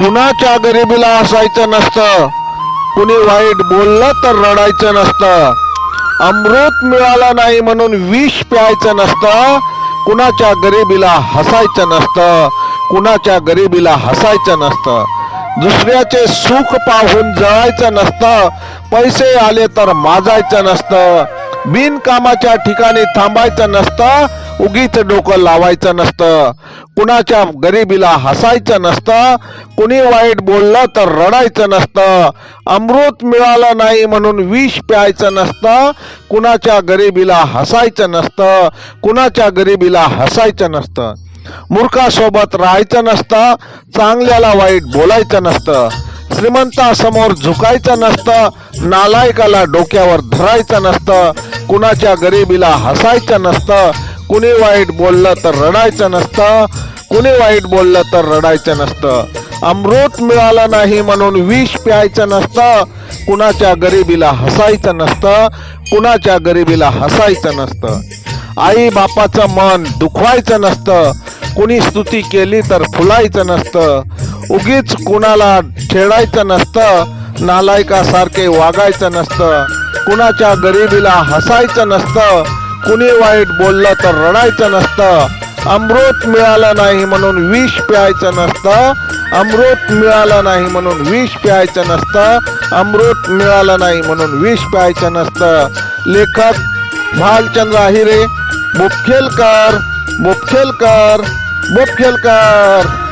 कुणाच्या गरिबीला हसायचं नसतं, कुणी वाईट बोललं तर रडायचं नसतं. अमृत मिळालं नाही म्हणून विष प्यायचं नसतं. कुणाच्या गरिबीला हसायचं नसतं, कुणाच्या गरिबीला हसायचं नसतं. दुसऱ्याचे सुख पाहून जळायचं नसतं, पैसे आले तर माजायचं नसतं. बिनकामाच्या ठिकाणी थांबायचं नसतं, उगीच डोकं लावायचं नसतं. कुणाच्या गरिबीला हसायचं नसतं, कुणी वाईट बोललं तर रडायचं नसतं. अमृत मिळालं नाही म्हणून विष प्यायचं नसतं. कुणाच्या गरिबीला हसायचं नसतं, कुणाच्या गरिबीला हसायचं नसतं. मूर्खासोबत राहायचं नसतं, चांगल्याला वाईट बोलायचं नसतं. श्रीमंतासमोर झुकायचं नसतं, नालायकाला डोक्यावर धरायचं नसतं. कुणाच्या गरिबीला हसायचं नसतं, कुणी वाईट बोललं तर रडायचं नसतं, कुणी वाईट बोललं तर रडायचं नसतं. अमृत मिळालं नाही म्हणून विष प्यायचं नसतं. कुणाच्या गरिबीला हसायचं नसतं, कुणाच्या गरिबीला हसायचं नसतं. आई बापाचं मन दुखवायचं नसतं, कुणी स्तुती केली तर फुलायचं नसतं. उगीच कुणाला छेडायचं नसतं, नालायकासारखे वागायचं नसतं. कुणाच्या गरिबीला हसायचं नसतं, कुणी वाईट बोललं तर रडायचं नसतं. अमृत मिळालं नाही म्हणून विष प्यायचं नसतं. अमृत मिळालं नाही म्हणून विष प्यायचं नसतं. अमृत मिळालं नाही म्हणून विष प्यायचं नसतं. लेखक भालचंद्र आहिरे, मुपखेलकर, मुपखेलकर, मुपखेलकर.